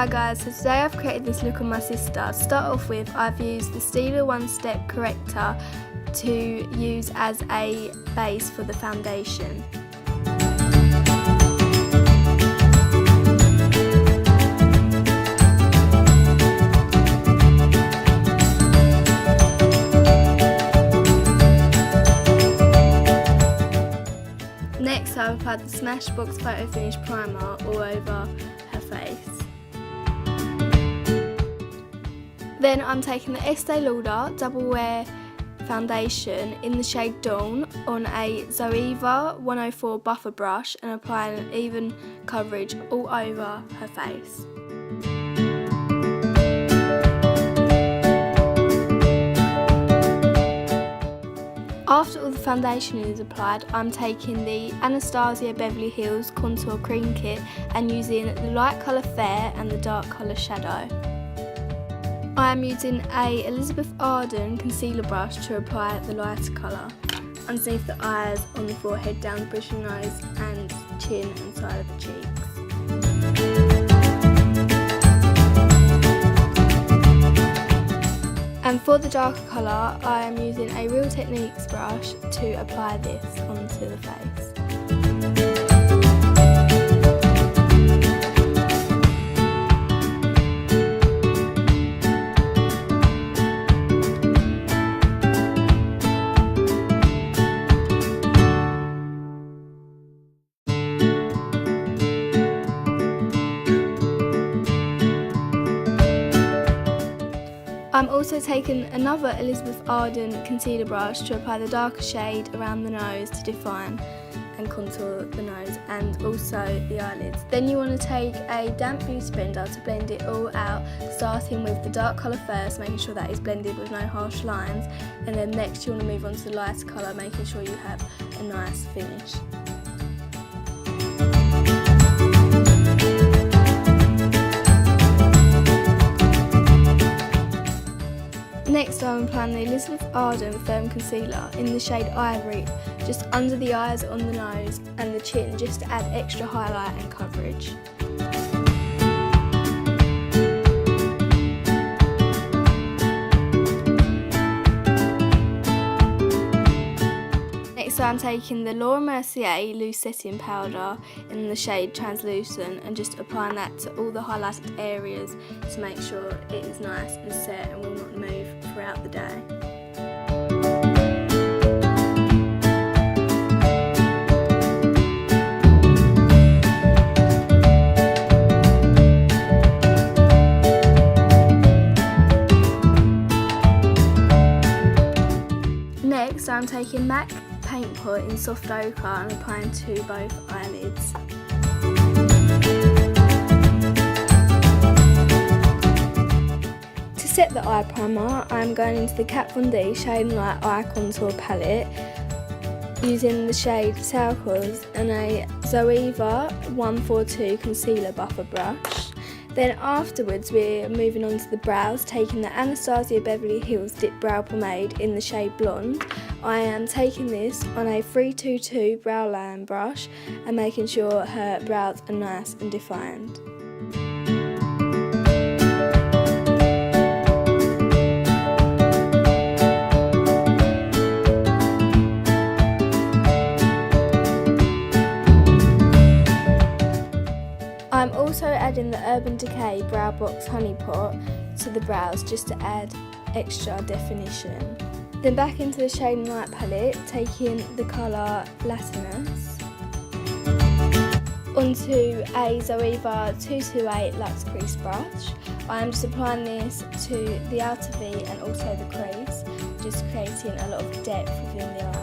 Hi guys, so today I've created this look on my sister. To start off with, I've used the Stila One Step Corrector to use as a base for the foundation. Next, I've applied the Smashbox Photo Finish Primer all over her face. Then I'm taking the Estee Lauder Double Wear Foundation in the shade Dawn on a Zoeva 104 buffer brush and applying an even coverage all over her face. After all the foundation is applied, I'm taking the Anastasia Beverly Hills Contour Cream Kit and using the light colour Fair and the dark colour Shadow. I am using a Elizabeth Arden concealer brush to apply the lighter colour underneath the eyes, on the forehead, down the bridge of the nose and chin and side of the cheeks. And for the darker colour, I am using a Real Techniques brush to apply this onto the face. I'm also taking another Elizabeth Arden concealer brush to apply the darker shade around the nose to define and contour the nose and also the eyelids. Then you want to take a damp beauty blender to blend it all out, starting with the dark colour first, making sure that is blended with no harsh lines, and then next you want to move on to the lighter colour, making sure you have a nice finish. Next I'm applying the Elizabeth Arden Firm Concealer in the shade Ivory, just under the eyes, on the nose and the chin, just to add extra highlight and coverage. Next I'm taking the Laura Mercier Loose Setting Powder in the shade Translucent and just applying that to all the highlighted areas to make sure it is nice and set and will not move throughout the day. Next I'm taking MAC Paint Pot in Soft Ochre and applying to both eyelids. To set the eye primer, I am going into the Kat Von D Shade and Light Eye Contour Palette using the shade Turquoise and a Zoeva 142 Concealer Buffer Brush. Then afterwards we're moving on to the brows, taking the Anastasia Beverly Hills Dip Brow Pomade in the shade Blonde. I am taking this on a 322 brow line brush and making sure her brows are nice and defined. I'm also adding the Urban Decay Brow Box Honey Pot to the brows just to add extra definition. Then back into the Shade and Light palette, taking the colour Latinus onto a Zoeva 228 Luxe Crease brush. I am just applying this to the outer V and also the crease, just creating a lot of depth within the eye.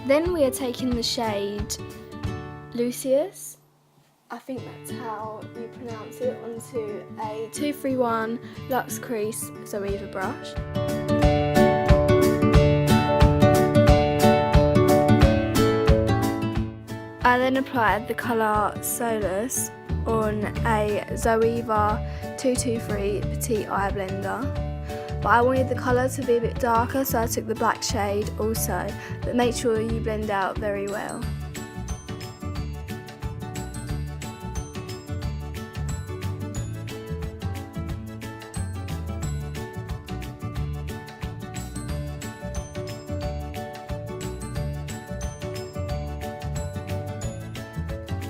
Then we are taking the shade Lucius, I think that's how you pronounce it, onto a 231 Luxe Crease Zoeva brush. I then applied the colour Solus on a Zoeva 223 Petite Eye Blender. but I wanted the colour to be a bit darker, so I took the black shade also, but make sure you blend out very well.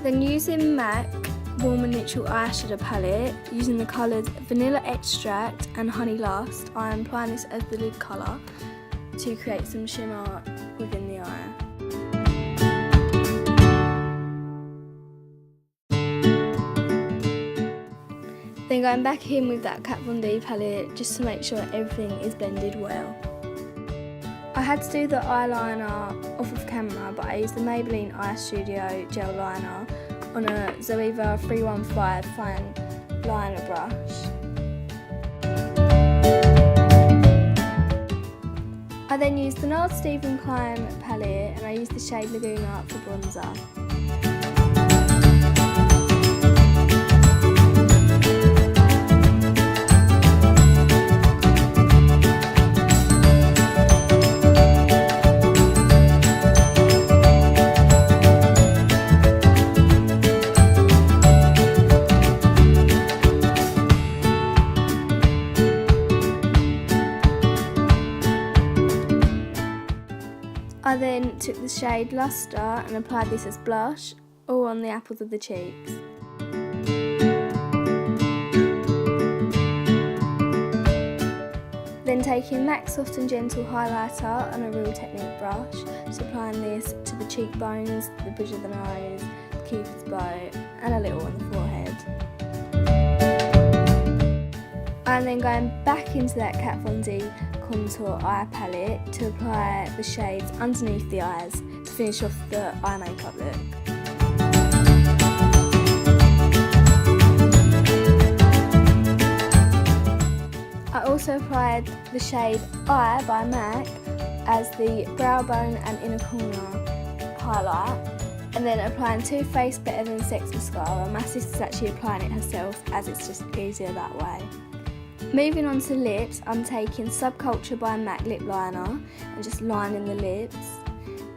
Then using MAC Warm and Neutral Eyeshadow Palette, using the colours Vanilla Extract and Honey Lust, I am applying this as the lid colour to create some shimmer within the eye. Then going back in with that Kat Von D palette just to make sure everything is blended well. I had to do the eyeliner off of camera, but I used the Maybelline Eye Studio gel liner on a Zoeva 315 fine liner brush. I then used the NARS Stephen Klein palette and I used the shade Laguna for bronzer. I then took the shade Luster and applied this as blush, all on the apples of the cheeks. Then taking MAC Soft and Gentle highlighter and a Real Technique brush, just applying this to the cheekbones, the bridge of the nose, the cupid's bow, and a little on the forehead. And then going back into that Kat Von D contour eye palette to apply the shades underneath the eyes to finish off the eye makeup look. I also applied the shade Eye by MAC as the brow bone and inner corner highlight, and then applying Too Faced Better Than Sex mascara. My sister's actually applying it herself as it's just easier that way. Moving on to lips, I'm taking Subculture by MAC lip liner and just lining the lips.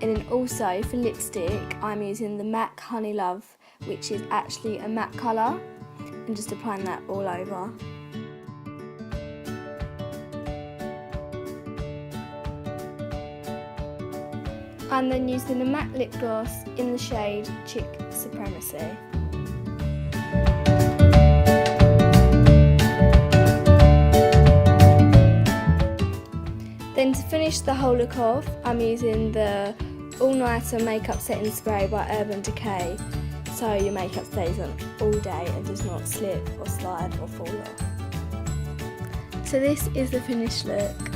And then also for lipstick, I'm using the MAC Honey Love, which is actually a matte colour, and just applying that all over. I'm then using the MAC lip gloss in the shade Chick Supremacy. Then to finish the whole look off, I'm using the All Nighter Makeup Setting Spray by Urban Decay, so your makeup stays on all day and does not slip or slide or fall off. So this is the finished look.